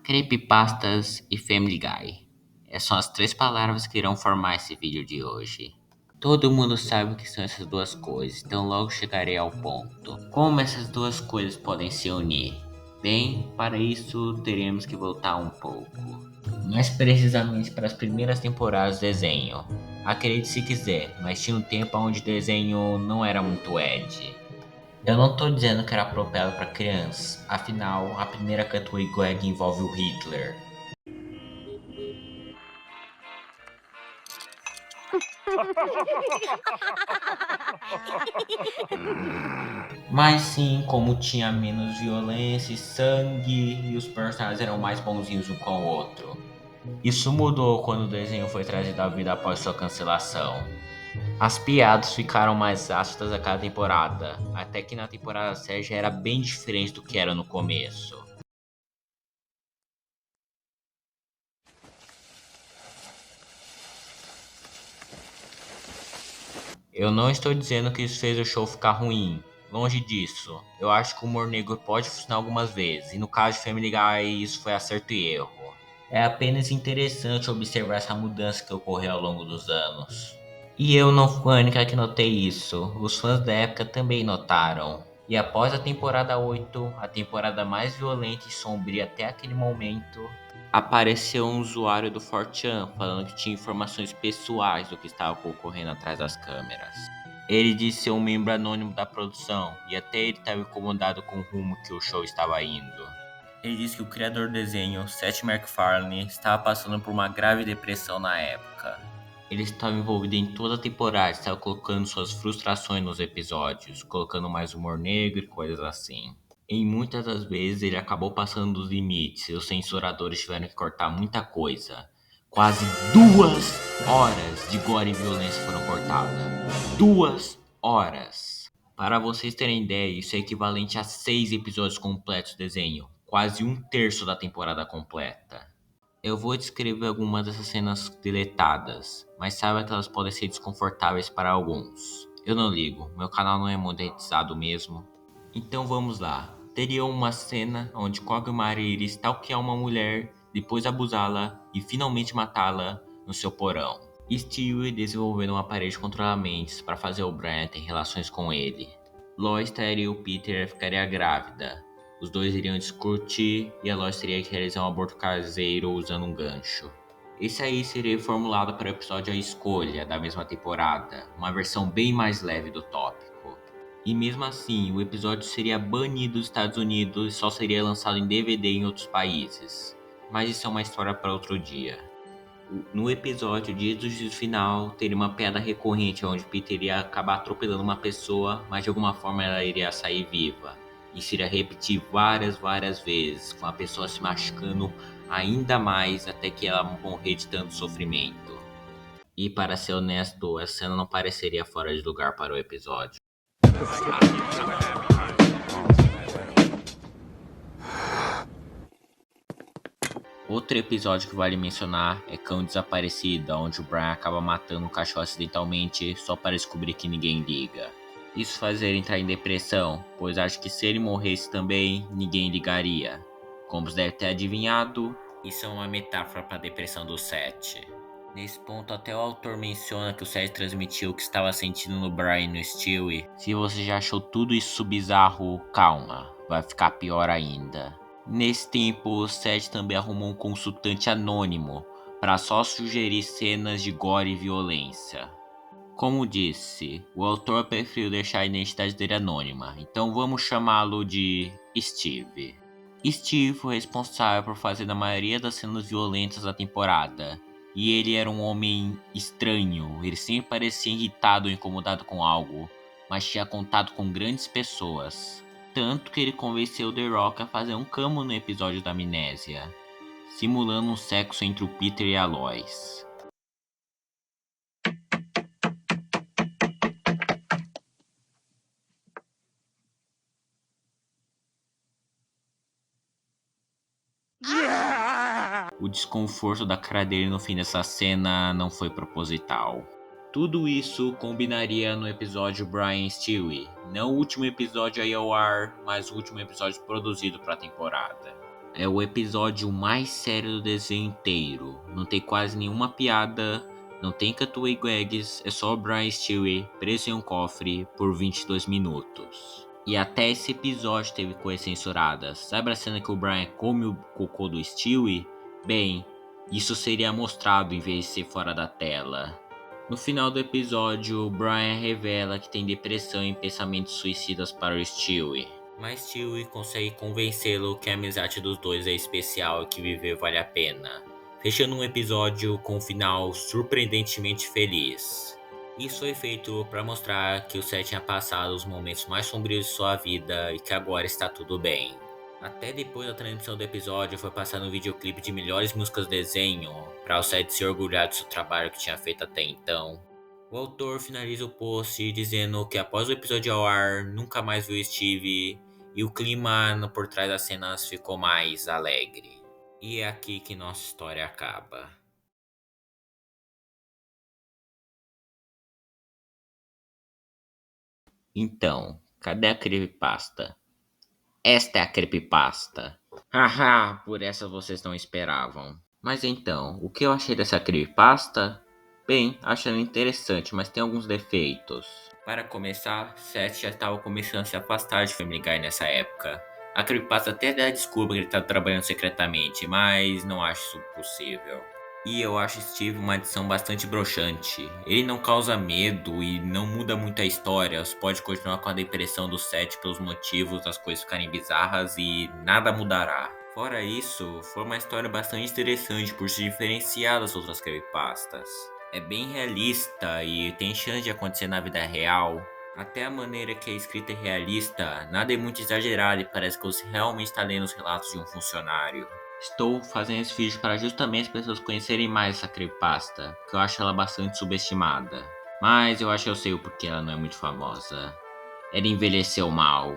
Creepypastas e Family Guy. Essas são as três palavras que irão formar esse vídeo de hoje. Todo mundo sabe o que são essas duas coisas, então logo chegarei ao ponto. Como essas duas coisas podem se unir? Bem, para isso teremos que voltar um pouco. Mais precisamente para as primeiras temporadas do desenho. Acredite se quiser, mas tinha um tempo onde o desenho não era muito edgy. Eu não tô dizendo que era apropriado para crianças, afinal, a primeira cantora gag envolve o Hitler. Mas sim, como tinha menos violência e sangue, e os personagens eram mais bonzinhos um com o outro. Isso mudou quando o desenho foi trazido à vida após sua cancelação. As piadas ficaram mais ácidas a cada temporada, até que na temporada 7 já era bem diferente do que era no começo. Eu não estou dizendo que isso fez o show ficar ruim, longe disso. Eu acho que o humor negro pode funcionar algumas vezes, e no caso de Family Guy isso foi acerto e erro. É apenas interessante observar essa mudança que ocorreu ao longo dos anos. E eu não fui a única que notei isso, os fãs da época também notaram. E após a temporada 8, a temporada mais violenta e sombria até aquele momento, apareceu um usuário do 4chan falando que tinha informações pessoais do que estava ocorrendo atrás das câmeras. Ele disse ser um membro anônimo da produção e até ele estava incomodado com o rumo que o show estava indo. Ele disse que o criador do desenho, Seth MacFarlane, estava passando por uma grave depressão na época. Ele estava envolvido em toda a temporada, estava colocando suas frustrações nos episódios, colocando mais humor negro e coisas assim. Em muitas das vezes ele acabou passando dos limites e os censuradores tiveram que cortar muita coisa. Quase 2 horas de gore e violência foram cortadas. 2 horas! Para vocês terem ideia, isso é equivalente a 6 episódios completos do desenho, quase um terço da temporada completa. Eu vou descrever algumas dessas cenas deletadas, mas saiba que elas podem ser desconfortáveis para alguns. Eu não ligo, meu canal não é monetizado mesmo. Então vamos lá. Teria uma cena onde Kog'Maw iria stalkear uma mulher, depois abusá-la e finalmente matá-la no seu porão. Stewie desenvolvendo um aparelho de controlar mentes para fazer o Brian ter relações com ele. Lois trairia o Peter e ficaria grávida. Os dois iriam discutir e a Lois teria que realizar um aborto caseiro usando um gancho. Esse aí seria formulado para o episódio A Escolha, da mesma temporada, uma versão bem mais leve do tópico. E mesmo assim, o episódio seria banido dos Estados Unidos e só seria lançado em DVD em outros países. Mas isso é uma história para outro dia. No episódio Dia do Juízo Final, teria uma piada recorrente onde Peter iria acabar atropelando uma pessoa, mas de alguma forma ela iria sair viva. Isso iria repetir várias vezes, com a pessoa se machucando ainda mais até que ela morrer de tanto sofrimento. E para ser honesto, essa cena não pareceria fora de lugar para o episódio. Outro episódio que vale mencionar é Cão Desaparecida, onde o Brian acaba matando um cachorro acidentalmente só para descobrir que ninguém liga. Isso faz ele entrar em depressão, pois acha que se ele morresse também, ninguém ligaria. Como você deve ter adivinhado, isso é uma metáfora para a depressão do Seth. Nesse ponto, até o autor menciona que o Seth transmitiu o que estava sentindo no Brian e no Stewie. Se você já achou tudo isso bizarro, calma, vai ficar pior ainda. Nesse tempo, o Seth também arrumou um consultante anônimo para só sugerir cenas de gore e violência. Como disse, o autor preferiu deixar a identidade dele anônima, então vamos chamá-lo de Steve. Steve foi responsável por fazer a maioria das cenas violentas da temporada, e ele era um homem estranho, ele sempre parecia irritado ou incomodado com algo, mas tinha contato com grandes pessoas. Tanto que ele convenceu The Rock a fazer um cameo no episódio da Amnésia, simulando um sexo entre o Peter e a Lois. O desconforto da cara dele no fim dessa cena não foi proposital. Tudo isso combinaria no episódio Brian e Stewie, não o último episódio a ir ao ar, mas o último episódio produzido para a temporada. É o episódio mais sério do desenho inteiro. Não tem quase nenhuma piada, não tem Cutaway Gags, é só o Brian e Stewie preso em um cofre por 22 minutos. E até esse episódio teve coisas censuradas. Sabe a cena que o Brian come o cocô do Stewie? Bem, isso seria mostrado em vez de ser fora da tela. No final do episódio, Brian revela que tem depressão e pensamentos suicidas para o Stewie. Mas Stewie consegue convencê-lo que a amizade dos dois é especial e que viver vale a pena, fechando um episódio com um final surpreendentemente feliz. Isso foi feito para mostrar que o Seth tinha passado os momentos mais sombrios de sua vida e que agora está tudo bem. Até depois da transmissão do episódio foi passado um videoclipe de melhores músicas de desenho para o Seth se orgulhar do seu trabalho que tinha feito até então. O autor finaliza o post dizendo que após o episódio ao ar, nunca mais viu Steve e o clima por trás das cenas ficou mais alegre. E é aqui que nossa história acaba. Então, cadê a creepypasta? Esta é a creepypasta. Haha, por essa vocês não esperavam. Mas então, o que eu achei dessa creepypasta? Bem, acho ela interessante, mas tem alguns defeitos. Para começar, Seth já estava começando a se afastar de Family Guy nessa época. A creepypasta até dá desculpa que ele estava trabalhando secretamente, mas não acho isso possível. E eu acho Steve uma adição bastante broxante. Ele não causa medo e não muda muito a história. Você pode continuar com a depressão do Seth pelos motivos das coisas ficarem bizarras e nada mudará. Fora isso, foi uma história bastante interessante por se diferenciar das outras creepypastas. É bem realista e tem chance de acontecer na vida real. Até a maneira que a escrita é realista, nada é muito exagerado e parece que você realmente está lendo os relatos de um funcionário. Estou fazendo esse vídeo para justamente as pessoas conhecerem mais essa creepypasta, que eu acho ela bastante subestimada. Mas eu acho que eu sei o porquê ela não é muito famosa. Ela envelheceu mal.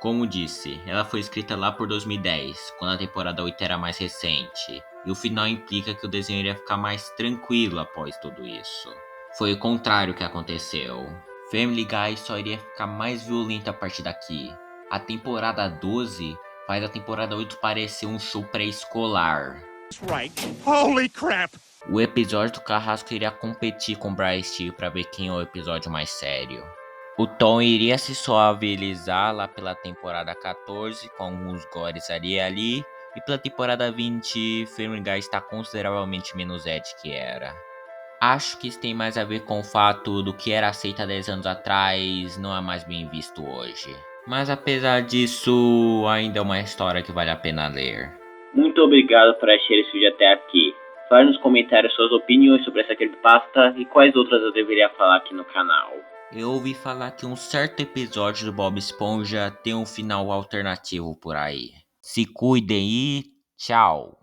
Como disse, ela foi escrita lá por 2010, quando a temporada 8 era mais recente, e o final implica que o desenho iria ficar mais tranquilo após tudo isso. Foi o contrário que aconteceu. Family Guy só iria ficar mais violento a partir daqui. A temporada 12 faz a temporada 8 parecer um show pré-escolar. Right. Holy crap! O episódio do Carrasco iria competir com Bryce Steel para ver quem é o episódio mais sério. O tom iria se suavizar lá pela temporada 14, com alguns gores ali, e pela temporada 20, Family Guy está consideravelmente menos ed que era. Acho que isso tem mais a ver com o fato do que era aceito há 10 anos atrás não é mais bem visto hoje. Mas apesar disso, ainda é uma história que vale a pena ler. Muito obrigado por assistir esse vídeo até aqui. Fale nos comentários suas opiniões sobre essa creepypasta e quais outras eu deveria falar aqui no canal. Eu ouvi falar que um certo episódio do Bob Esponja tem um final alternativo por aí. Se cuidem e tchau!